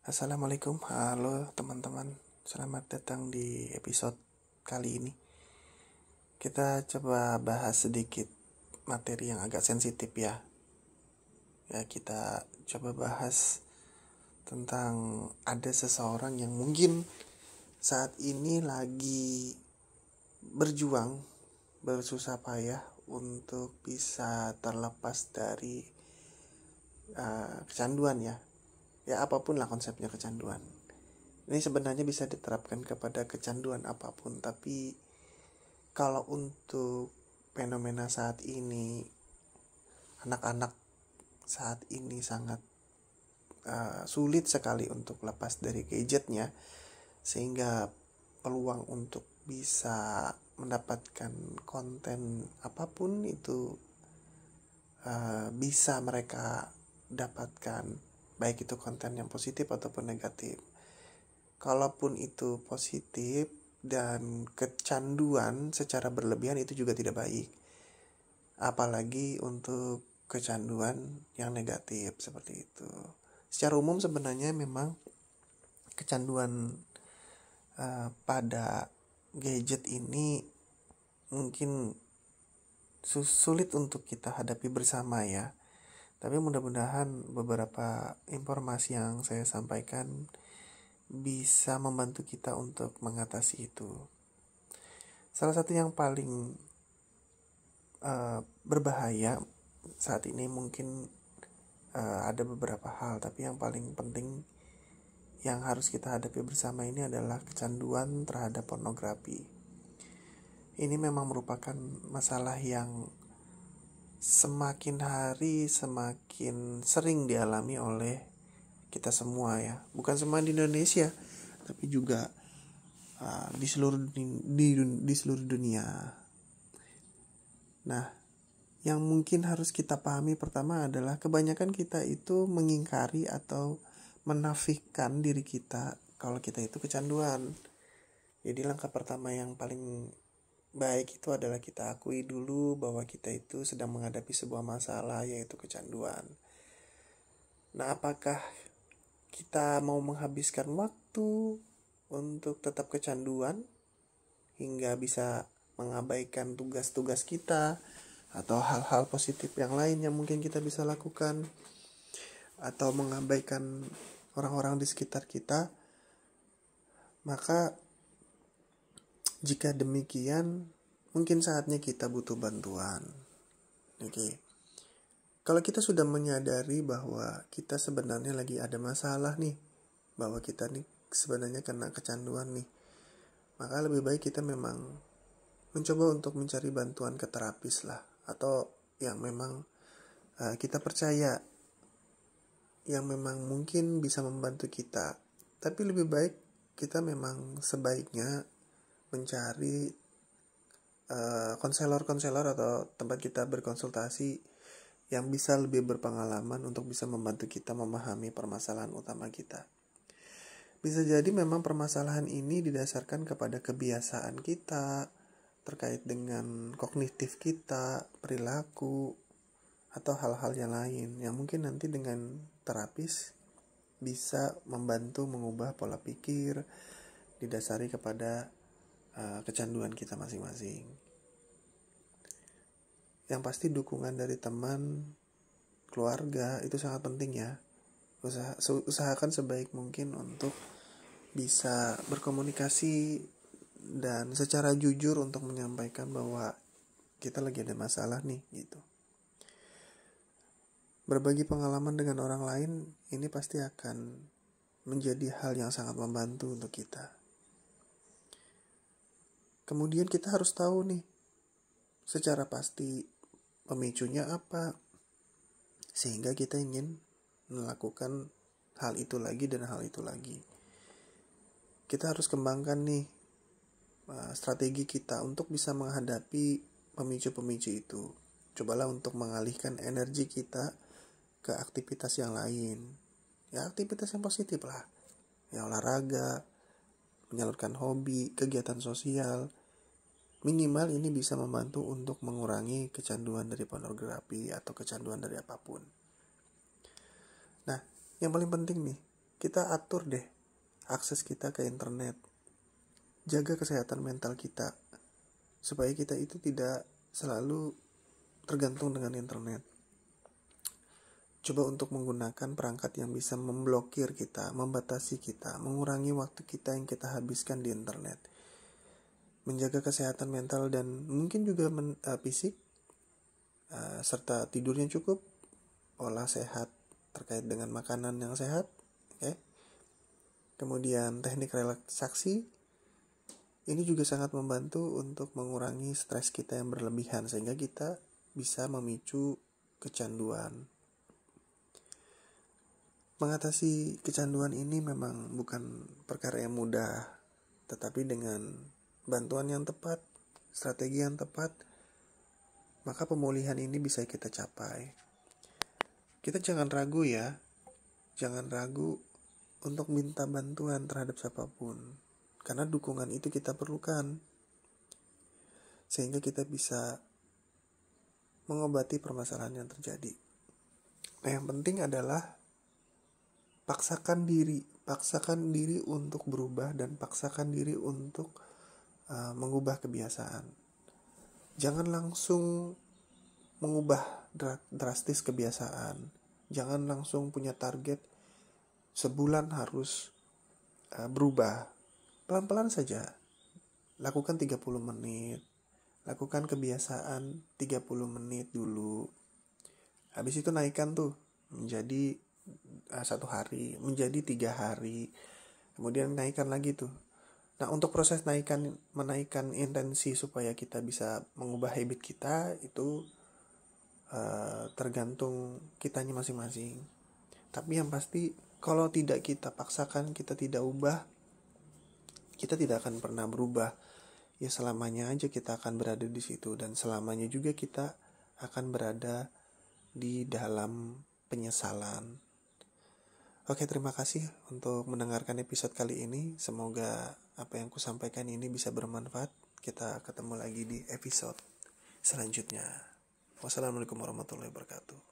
Assalamualaikum, halo teman-teman. Selamat datang di episode kali ini. Kita coba bahas sedikit materi yang agak sensitif ya. Kita coba bahas tentang ada seseorang yang mungkin saat ini lagi berjuang, bersusah payah untuk bisa terlepas dari kecanduan ya. Ya apapun lah konsepnya kecanduan. Ini sebenarnya bisa diterapkan kepada kecanduan apapun. Tapi kalau untuk fenomena saat ini, anak-anak saat ini sangat sulit sekali untuk lepas dari gadgetnya, sehingga peluang untuk bisa mendapatkan konten apapun itu bisa mereka dapatkan, baik itu konten yang positif ataupun negatif. Kalaupun itu positif dan kecanduan secara berlebihan itu juga tidak baik. Apalagi untuk kecanduan yang negatif seperti itu. Secara umum sebenarnya memang kecanduan pada gadget ini mungkin sulit untuk kita hadapi bersama ya. Tapi mudah-mudahan beberapa informasi yang saya sampaikan bisa membantu kita untuk mengatasi itu. Salah satu yang paling berbahaya saat ini mungkin ada beberapa hal, tapi yang paling penting yang harus kita hadapi bersama ini adalah kecanduan terhadap pornografi. Ini memang merupakan masalah yang semakin hari semakin sering dialami oleh kita semua ya. Bukan cuma di Indonesia, tapi juga di seluruh dunia. Nah, yang mungkin harus kita pahami pertama adalah kebanyakan kita itu mengingkari atau menafikan diri kita kalau kita itu kecanduan. Jadi langkah pertama yang paling baik itu adalah kita akui dulu bahwa kita itu sedang menghadapi sebuah masalah, yaitu kecanduan. Nah, apakah kita mau menghabiskan waktu untuk tetap kecanduan hingga bisa mengabaikan tugas-tugas kita atau hal-hal positif yang lain yang mungkin kita bisa lakukan, atau mengabaikan orang-orang di sekitar kita? Maka jika demikian, mungkin saatnya kita butuh bantuan. Oke. Kalau kita sudah menyadari bahwa kita sebenarnya lagi ada masalah nih, bahwa kita nih sebenarnya kena kecanduan nih, maka lebih baik kita memang mencoba untuk mencari bantuan ke terapis lah, atau yang memang kita percaya, yang memang mungkin bisa membantu kita. Tapi lebih baik kita memang sebaiknya mencari konselor-konselor atau tempat kita berkonsultasi yang bisa lebih berpengalaman untuk bisa membantu kita memahami permasalahan utama kita. Bisa jadi memang permasalahan ini didasarkan kepada kebiasaan kita, terkait dengan kognitif kita, perilaku, atau hal-hal yang lain yang mungkin nanti dengan terapis bisa membantu mengubah pola pikir didasari kepada kecanduan kita masing-masing. Yang pasti dukungan dari teman, keluarga itu sangat penting ya. Usahakan sebaik mungkin untuk bisa berkomunikasi dan secara jujur untuk menyampaikan bahwa kita lagi ada masalah nih gitu. Berbagi pengalaman dengan orang lain ini pasti akan menjadi hal yang sangat membantu untuk kita. Kemudian kita harus tahu nih secara pasti pemicunya apa, sehingga kita ingin melakukan hal itu lagi dan hal itu lagi. Kita harus kembangkan nih strategi kita untuk bisa menghadapi pemicu-pemicu itu. Cobalah untuk mengalihkan energi kita ke aktivitas yang lain. Ya aktivitas yang positif lah. Ya olahraga, menyalurkan hobi, kegiatan sosial. Minimal ini bisa membantu untuk mengurangi kecanduan dari pornografi atau kecanduan dari apapun. Nah, yang paling penting nih, kita atur deh akses kita ke internet. Jaga kesehatan mental kita supaya kita itu tidak selalu tergantung dengan internet. Coba untuk menggunakan perangkat yang bisa memblokir kita, membatasi kita, mengurangi waktu kita yang kita habiskan di internet. Menjaga kesehatan mental dan mungkin juga fisik, serta tidurnya cukup, pola sehat terkait dengan makanan yang sehat, okay? Kemudian teknik relaksasi, ini juga sangat membantu untuk mengurangi stres kita yang berlebihan sehingga kita bisa memicu kecanduan. Mengatasi kecanduan ini memang bukan perkara yang mudah, tetapi dengan bantuan yang tepat, strategi yang tepat, maka pemulihan ini bisa kita capai. Kita jangan ragu ya, jangan ragu untuk minta bantuan terhadap siapapun. Karena dukungan itu kita perlukan. Sehingga kita bisa mengobati permasalahan yang terjadi. Nah, yang penting adalah paksakan diri untuk berubah dan paksakan diri untuk mengubah kebiasaan. Jangan langsung mengubah drastis kebiasaan. Jangan langsung punya target sebulan harus berubah. Pelan-pelan saja. Lakukan 30 menit. Lakukan kebiasaan 30 menit dulu. Habis itu naikkan tuh menjadi 1 hari, menjadi 3 hari. Kemudian naikkan lagi tuh. Nah, untuk proses menaikkan intensi supaya kita bisa mengubah habit kita itu tergantung kitanya masing-masing. Tapi yang pasti kalau tidak kita paksakan, kita tidak ubah, kita tidak akan pernah berubah. Ya selamanya aja kita akan berada di situ dan selamanya juga kita akan berada di dalam penyesalan. Oke, terima kasih untuk mendengarkan episode kali ini. Semoga apa yang kusampaikan ini bisa bermanfaat. Kita ketemu lagi di episode selanjutnya. Wassalamualaikum warahmatullahi wabarakatuh.